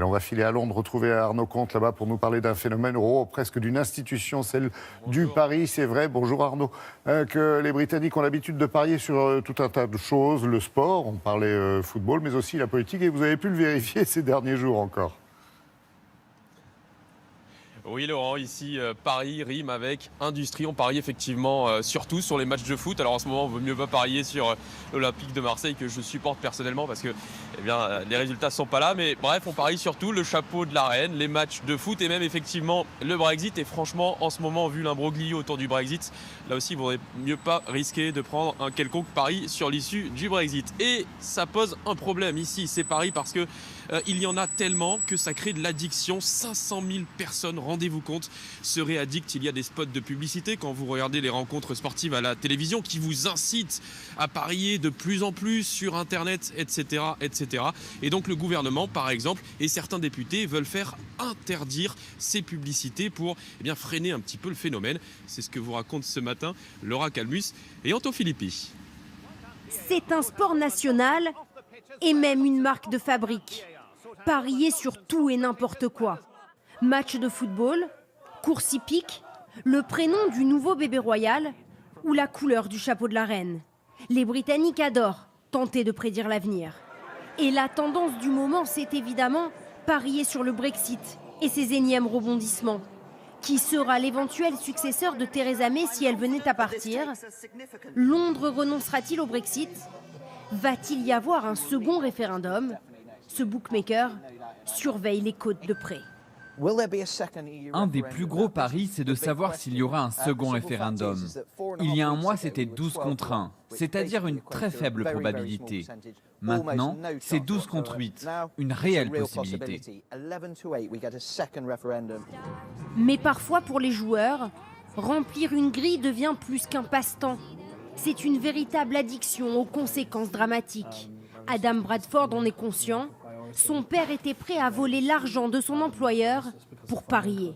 On va filer à Londres, retrouver Arnaud Comte là-bas pour nous parler d'un phénomène, presque d'une institution, celle du pari. C'est vrai, bonjour Arnaud, que les Britanniques ont l'habitude de parier sur tout un tas de choses, le sport, on parlait football, mais aussi la politique, et vous avez pu le vérifier ces derniers jours encore. Oui Laurent, ici Paris rime avec industrie. On parie effectivement surtout sur les matchs de foot. Alors en ce moment, il vaut mieux pas parier sur l'Olympique de Marseille que je supporte personnellement parce que les résultats ne sont pas là. Mais bref, on parie surtout le chapeau de la reine, les matchs de foot et même effectivement le Brexit. Et franchement, en ce moment, vu l'imbroglio autour du Brexit, là aussi, il vaudrait mieux pas risquer de prendre un quelconque pari sur l'issue du Brexit. Et ça pose un problème ici, ces paris, parce que il y en a tellement que ça crée de l'addiction. 500 000 personnes, rendez-vous compte, seraient addictes. Il y a des spots de publicité quand vous regardez les rencontres sportives à la télévision qui vous incitent à parier de plus en plus sur Internet, etc., etc. Et donc le gouvernement, par exemple, et certains députés veulent faire interdire ces publicités pour freiner un petit peu le phénomène. C'est ce que vous raconte ce matin Laura Calmus et Anto Filippi. C'est un sport national et même une marque de fabrique. Parier sur tout et n'importe quoi. Match de football, course hippique, le prénom du nouveau bébé royal ou la couleur du chapeau de la reine. Les Britanniques adorent tenter de prédire l'avenir. Et la tendance du moment, c'est évidemment parier sur le Brexit et ses énièmes rebondissements. Qui sera l'éventuel successeur de Theresa May si elle venait à partir? Londres renoncera-t-il au Brexit? Va-t-il y avoir un second référendum? Ce bookmaker surveille les côtes de près. Un des plus gros paris, c'est de savoir s'il y aura un second référendum. Il y a un mois, c'était 12 contre 1, c'est-à-dire une très faible probabilité. Maintenant, c'est 12 contre 8, une réelle possibilité. Mais parfois, pour les joueurs, remplir une grille devient plus qu'un passe-temps. C'est une véritable addiction aux conséquences dramatiques. Adam Bradford en est conscient. Son père était prêt à voler l'argent de son employeur pour parier.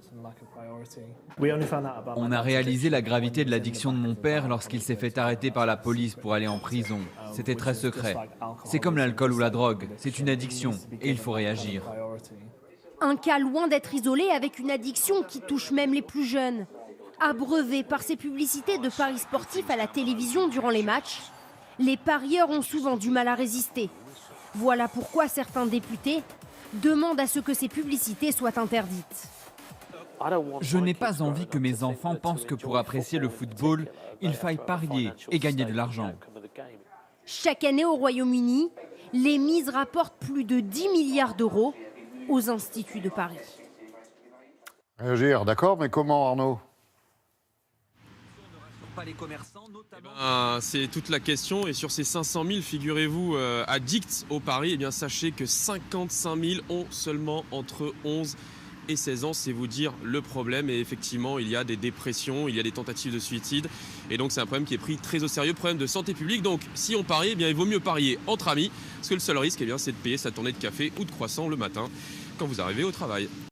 On a réalisé la gravité de l'addiction de mon père lorsqu'il s'est fait arrêter par la police pour aller en prison. C'était très secret. C'est comme l'alcool ou la drogue, c'est une addiction et il faut réagir. Un cas loin d'être isolé avec une addiction qui touche même les plus jeunes. Abreuvés par ces publicités de paris sportifs à la télévision durant les matchs, les parieurs ont souvent du mal à résister. Voilà pourquoi certains députés demandent à ce que ces publicités soient interdites. Je n'ai pas envie que mes enfants pensent que pour apprécier le football, il faille parier et gagner de l'argent. Chaque année au Royaume-Uni, les mises rapportent plus de 10 milliards d'euros aux instituts de paris. Réagir, d'accord, mais comment Arnaud ? C'est toute la question. Et sur ces 500 000, figurez-vous, addicts au pari, sachez que 55 000 ont seulement entre 11 et 16 ans. C'est vous dire le problème. Et effectivement, il y a des dépressions, il y a des tentatives de suicide. Et donc, c'est un problème qui est pris très au sérieux, problème de santé publique. Donc, si on parie, il vaut mieux parier entre amis. Parce que le seul risque, c'est de payer sa tournée de café ou de croissant le matin quand vous arrivez au travail.